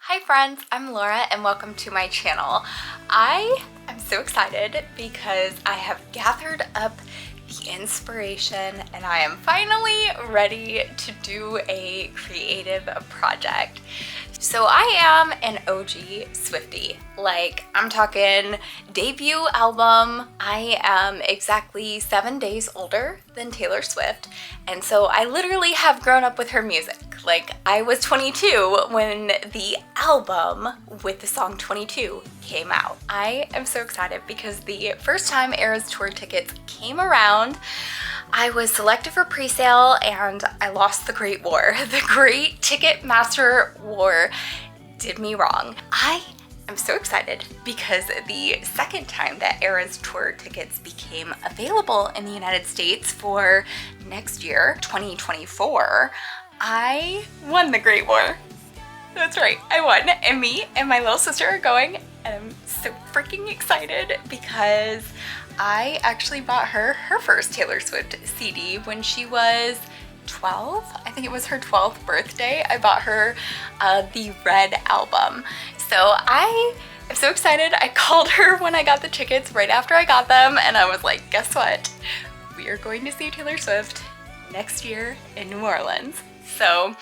Hi friends, I'm Laura and welcome to my channel. I am so excited because I have gathered up the inspiration and I am finally ready to do a creative project. So I am an OG Swiftie. Like, I'm talking debut album. I am exactly 7 days older than Taylor Swift, and so I literally have grown up with her music. Like, I was 22 when the album with the song 22 came out. I am so excited because the first time Eras Tour tickets came around, I was selected for pre-sale and I lost the Great War. The Great Ticketmaster War did me wrong. I am so excited because the second time that Eras Tour tickets became available in the United States for next year, 2024, I won the Great War. That's right, I won, and me and my little sister are going, and I'm so freaking excited because I actually bought her first Taylor Swift CD when she was 12. I think it was her 12th birthday. I bought her the Red album. So I am so excited. I called her when I got the tickets right after I got them, and I was like, guess what? We are going to see Taylor Swift next year in New Orleans. So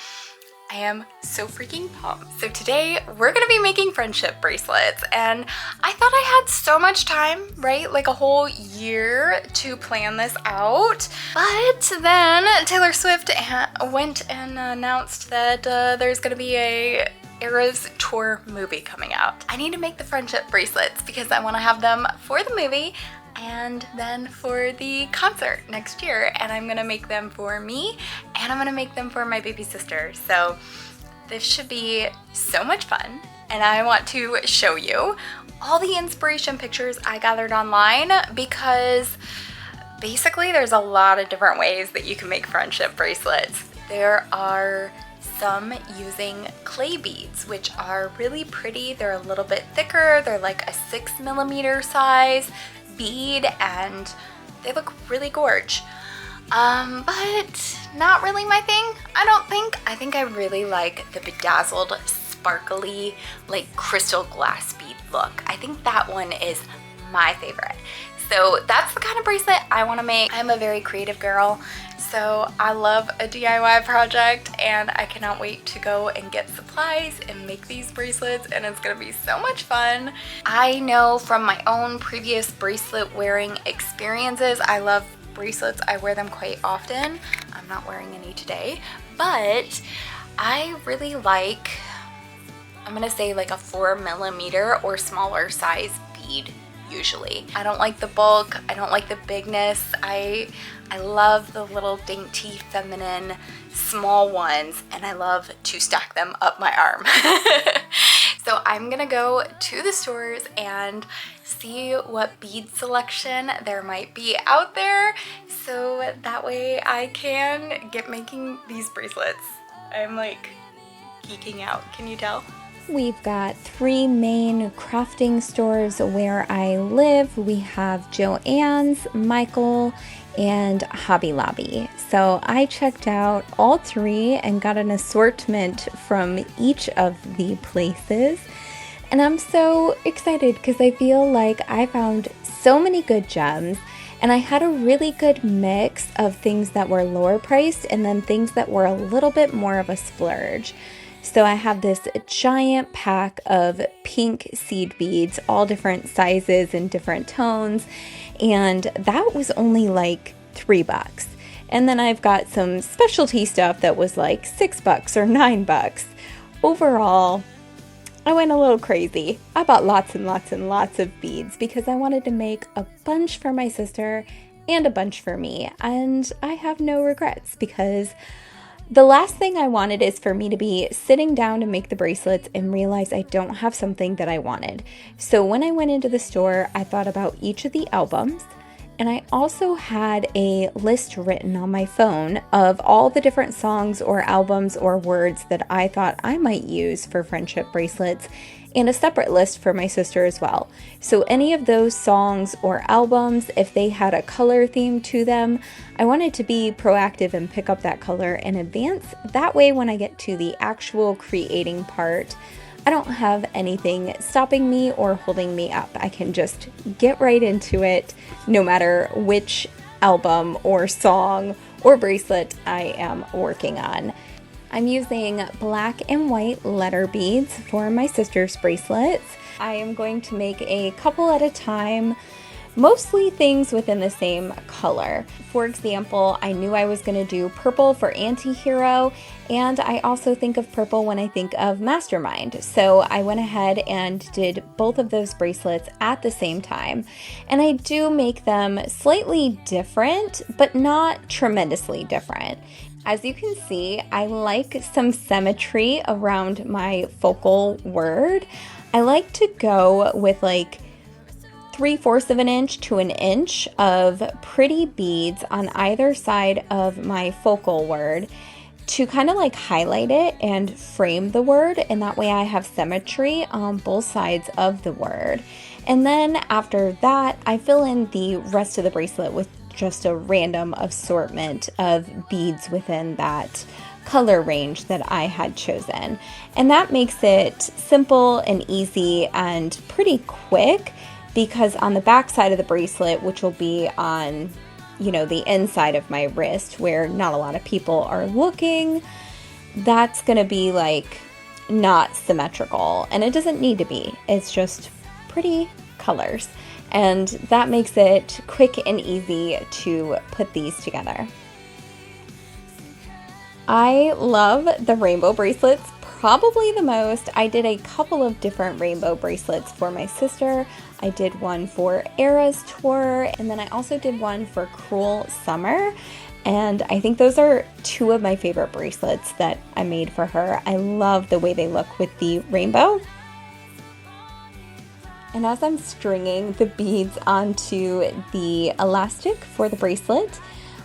I am so freaking pumped. So today we're gonna be making friendship bracelets, and I thought I had so much time, right? Like a whole year to plan this out. But then Taylor Swift went and announced that there's gonna be a Eras Tour movie coming out. I need to make the friendship bracelets because I wanna have them for the movie and then for the concert next year, and I'm gonna make them for me and I'm gonna make them for my baby sister. So this should be so much fun, and I want to show you all the inspiration pictures I gathered online because basically there's a lot of different ways that you can make friendship bracelets. There are some using clay beads, which are really pretty. They're a little bit thicker. They're like a 6mm size bead and they look really gorge. But not really my thing, I don't think. I think I really like the bedazzled, sparkly, like crystal glass bead look. I think that one is my favorite. So that's the kind of bracelet I want to make. I'm a very creative girl, so I love a DIY project and I cannot wait to go and get supplies and make these bracelets, and it's gonna be so much fun. I know from my own previous bracelet wearing experiences, I love bracelets. I wear them quite often. I'm not wearing any today, but I really like, I'm gonna say like a 4mm or smaller size bead. Usually. I don't like the bulk, I don't like the bigness. I love the little dainty feminine small ones, and I love to stack them up my arm. So I'm gonna go to the stores and see what bead selection there might be out there, so that way I can get making these bracelets. I'm like geeking out, can you tell? We've got 3 main crafting stores where I live. We have Joann's, Michael, and Hobby Lobby. So I checked out all 3 and got an assortment from each of the places. And I'm so excited because I feel like I found so many good gems, and I had a really good mix of things that were lower priced and then things that were a little bit more of a splurge. So I have this giant pack of pink seed beads, all different sizes and different tones, and that was only like $3. And then I've got some specialty stuff that was like $6 or $9. Overall, I went a little crazy. I bought lots and lots and lots of beads because I wanted to make a bunch for my sister and a bunch for me, and I have no regrets because the last thing I wanted is for me to be sitting down to make the bracelets and realize I don't have something that I wanted. So when I went into the store, I thought about each of the albums, and I also had a list written on my phone of all the different songs or albums or words that I thought I might use for friendship bracelets, and a separate list for my sister as well. So any of those songs or albums, if they had a color theme to them, I wanted to be proactive and pick up that color in advance. That way when I get to the actual creating part, I don't have anything stopping me or holding me up. I can just get right into it no matter which album or song or bracelet I am working on. I'm using black and white letter beads for my sister's bracelets. I am going to make a couple at a time, mostly things within the same color. For example, I knew I was going to do purple for Anti-Hero, and I also think of purple when I think of Mastermind. So I went ahead and did both of those bracelets at the same time. And I do make them slightly different, but not tremendously different. As you can see, I like some symmetry around my focal word. I like to go with like 3/4 of an inch to an inch of pretty beads on either side of my focal word to kind of like highlight it and frame the word, and that way I have symmetry on both sides of the word. And then after that, I fill in the rest of the bracelet with just a random assortment of beads within that color range that I had chosen. And that makes it simple and easy and pretty quick, because on the back side of the bracelet, which will be on, the inside of my wrist where not a lot of people are looking, that's going to be like not symmetrical, and it doesn't need to be. It's just pretty colors, and that makes it quick and easy to put these together. I love the rainbow bracelets probably the most. I did a couple of different rainbow bracelets for my sister. I did one for Era's tour, and then I also did one for Cruel Summer. And I think those are two of my favorite bracelets that I made for her. I love the way they look with the rainbow. And as I'm stringing the beads onto the elastic for the bracelet,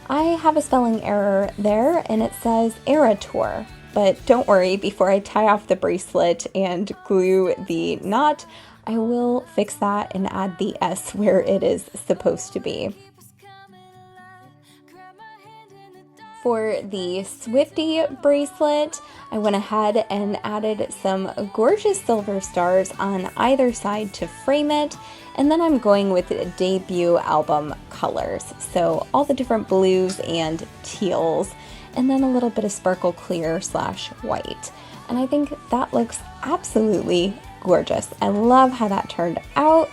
I have a spelling error there, and it says Era Tour. But don't worry, before I tie off the bracelet and glue the knot, I will fix that and add the S where it is supposed to be. For the Swifty bracelet, I went ahead and added some gorgeous silver stars on either side to frame it, and then I'm going with debut album colors, so all the different blues and teals, and then a little bit of sparkle clear / white. And I think that looks absolutely gorgeous. I love how that turned out.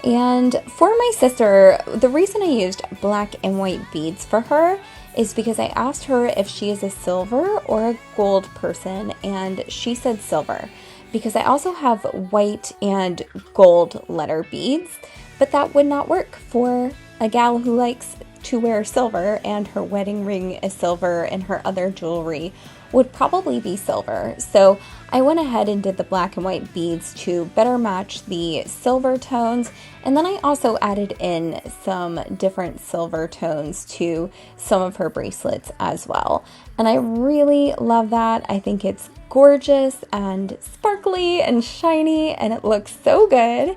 And for my sister, the reason I used black and white beads for her is because I asked her if she is a silver or a gold person, and she said silver, because I also have white and gold letter beads, but that would not work for a gal who likes to wear silver, and her wedding ring is silver and her other jewelry would probably be silver. So I went ahead and did the black and white beads to better match the silver tones, and then I also added in some different silver tones to some of her bracelets as well. And I really love that. I think it's gorgeous and sparkly and shiny, and it looks so good.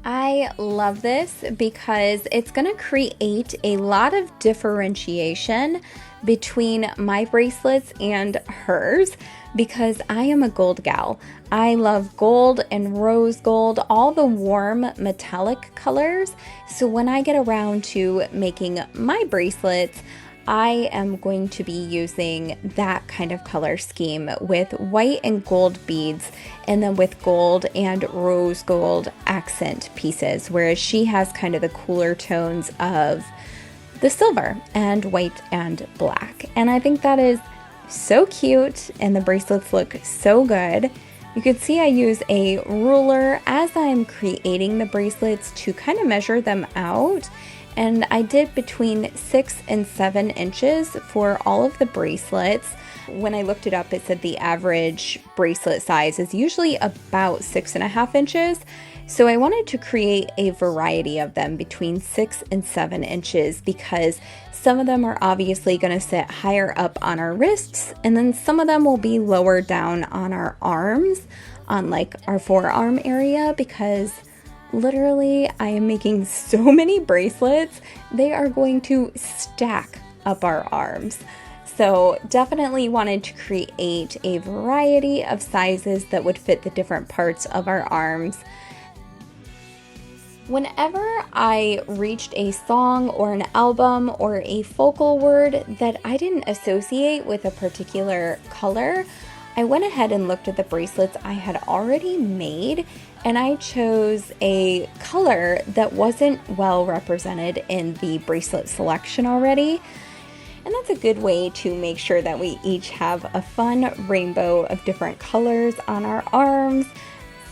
I love this because it's going to create a lot of differentiation between my bracelets and hers, because I am a gold gal. I love gold and rose gold, all the warm metallic colors. So when I get around to making my bracelets, I am going to be using that kind of color scheme with white and gold beads, and then with gold and rose gold accent pieces, whereas she has kind of the cooler tones of the silver and white and black. And I think that is so cute, and the bracelets look so good. You can see I use a ruler as I'm creating the bracelets to kind of measure them out. And I did between 6 and 7 inches for all of the bracelets. When I looked it up, it said the average bracelet size is usually about 6.5 inches. So I wanted to create a variety of them between 6 and 7 inches, because some of them are obviously going to sit higher up on our wrists, and then some of them will be lower down on our arms, on like our forearm area, because literally I am making so many bracelets, they are going to stack up our arms. So definitely wanted to create a variety of sizes that would fit the different parts of our arms. Whenever I reached a song or an album or a focal word that I didn't associate with a particular color, I went ahead and looked at the bracelets I had already made, and I chose a color that wasn't well represented in the bracelet selection already. And that's a good way to make sure that we each have a fun rainbow of different colors on our arms.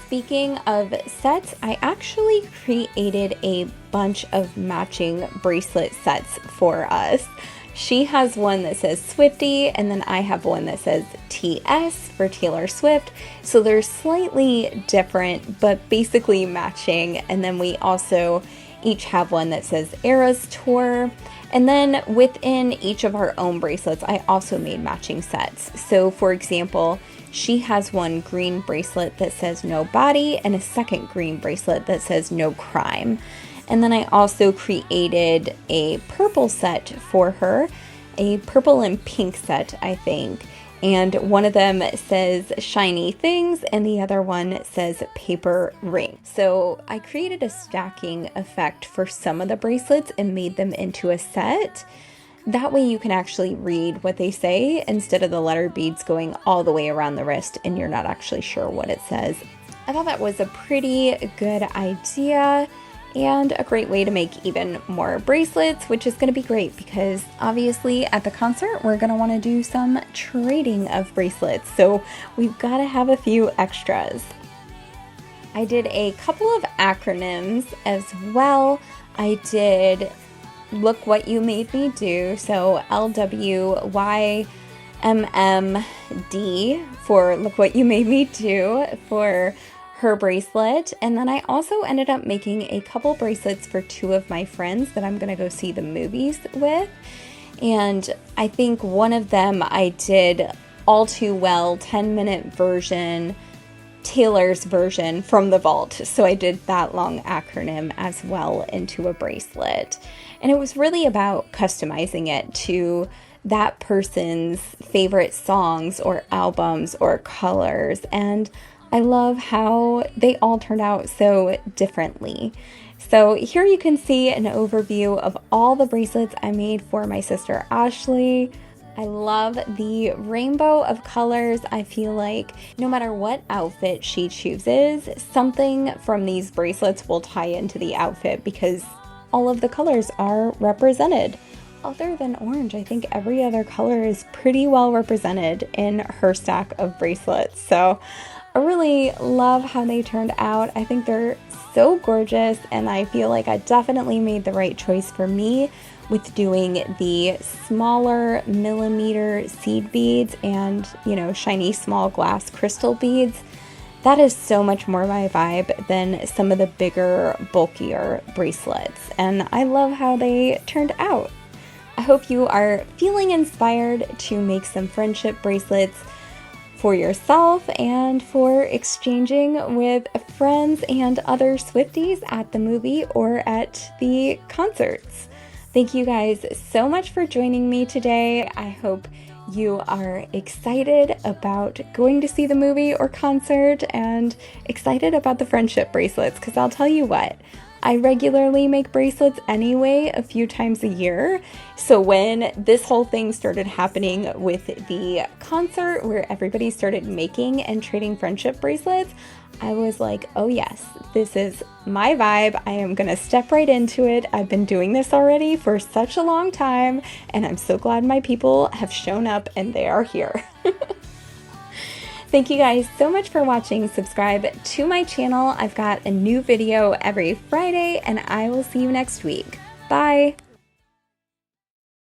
Speaking of sets, I actually created a bunch of matching bracelet sets for us. She has one that says Swiftie, and then I have one that says TS for Taylor Swift. So they're slightly different, but basically matching. And then we also each have one that says Eras Tour. And then within each of our own bracelets, I also made matching sets. So for example, she has one green bracelet that says No Body and a second green bracelet that says No Crime. And then I also created a purple set for her, a purple and pink set, I think. And one of them says Shiny Things and the other one says Paper Ring. So I created a stacking effect for some of the bracelets and made them into a set. That way you can actually read what they say instead of the letter beads going all the way around the wrist and you're not actually sure what it says. I thought that was a pretty good idea and a great way to make even more bracelets, which is going to be great because obviously at the concert we're going to want to do some trading of bracelets, so we've got to have a few extras. I did a couple of acronyms as well. I did Look What You Made Me Do, so LWYMMD for Look What You Made Me Do for her bracelet. And then I also ended up making a couple bracelets for two of my friends that I'm gonna go see the movies with. And I think one of them I did All Too Well 10-minute version, Taylor's version from the vault. So I did that long acronym as well into a bracelet. And it was really about customizing it to that person's favorite songs or albums or colors. And I love how they all turned out so differently. So here you can see an overview of all the bracelets I made for my sister Ashley. I love the rainbow of colors. I feel like no matter what outfit she chooses, something from these bracelets will tie into the outfit because all of the colors are represented. Other than orange, I think every other color is pretty well represented in her stack of bracelets. So I really love how they turned out. I think they're so gorgeous, and I feel like I definitely made the right choice for me with doing the smaller millimeter seed beads and, shiny small glass crystal beads. That is so much more my vibe than some of the bigger, bulkier bracelets, and I love how they turned out. I hope you are feeling inspired to make some friendship bracelets for yourself and for exchanging with friends and other Swifties at the movie or at the concerts. Thank you guys so much for joining me today. I hope you are excited about going to see the movie or concert and excited about the friendship bracelets, because I'll tell you what, I regularly make bracelets anyway a few times a year. So when this whole thing started happening with the concert where everybody started making and trading friendship bracelets, I was like, oh yes, this is my vibe. I am gonna step right into it. I've been doing this already for such a long time, and I'm so glad my people have shown up and they are here. Thank you guys so much for watching. Subscribe to my channel. I've got a new video every Friday, and I will see you next week. Bye!